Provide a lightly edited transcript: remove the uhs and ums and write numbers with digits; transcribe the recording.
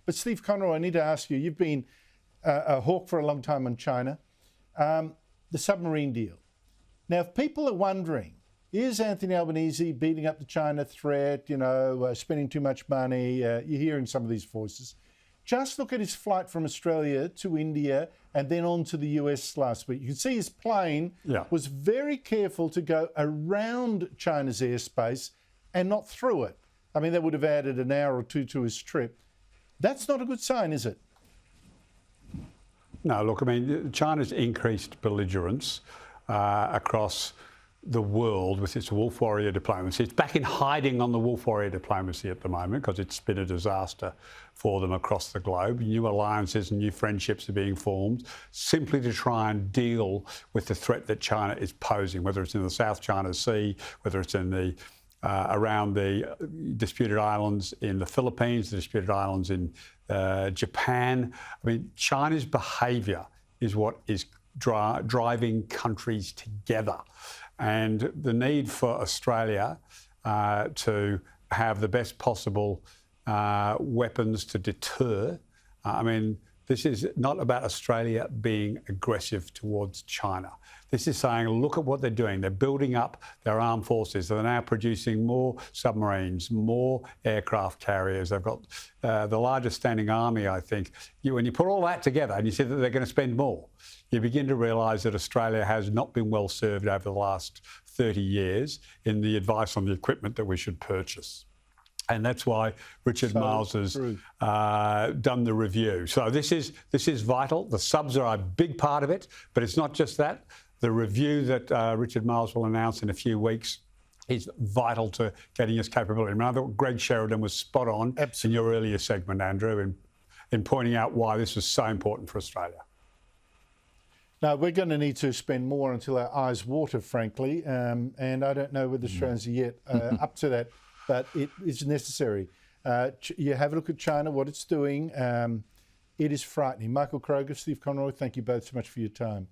But Steve Conroy, I need to ask you, you've been a hawk for a long time on China. The submarine deal. Now, if people are wondering, is Anthony Albanese beating up the China threat, spending too much money? You're hearing some of these voices. Just look at his flight from Australia to India and then on to the US last week. You can see his plane was very careful to go around China's airspace and not through it. I mean, that would have added an hour or two to his trip. That's not a good sign, is it? No, look, I mean, China's increased belligerence across the world with its wolf warrior diplomacy. It's back in hiding on the wolf warrior diplomacy at the moment because it's been a disaster for them across the globe. New alliances and new friendships are being formed simply to try and deal with the threat that China is posing, whether it's in the South China Sea, whether it's in the around the disputed islands in the Philippines, the disputed islands in Japan. I mean, China's behaviour is what is driving countries together. And the need for Australia to have the best possible weapons to deter. I mean, this is not about Australia being aggressive towards China. This is saying, look at what they're doing. They're building up their armed forces. They're now producing more submarines, more aircraft carriers. They've got the largest standing army, I think. When you put all that together and you see that they're going to spend more, you begin to realise that Australia has not been well served over the last 30 years in the advice on the equipment that we should purchase. And that's why Richard Marles has done the review. So this is vital. The subs are a big part of it, but it's not just that. The review that Richard Marles will announce in a few weeks is vital to getting us capability. I thought Greg Sheridan was spot on in your earlier segment, Andrew, in pointing out why this was so important for Australia. Now, we're going to need to spend more until our eyes water, frankly, and I don't know whether Australians are yet up to that, but it is necessary. You have a look at China, what it's doing. It is frightening. Michael Kroger, Steve Conroy, thank you both so much for your time.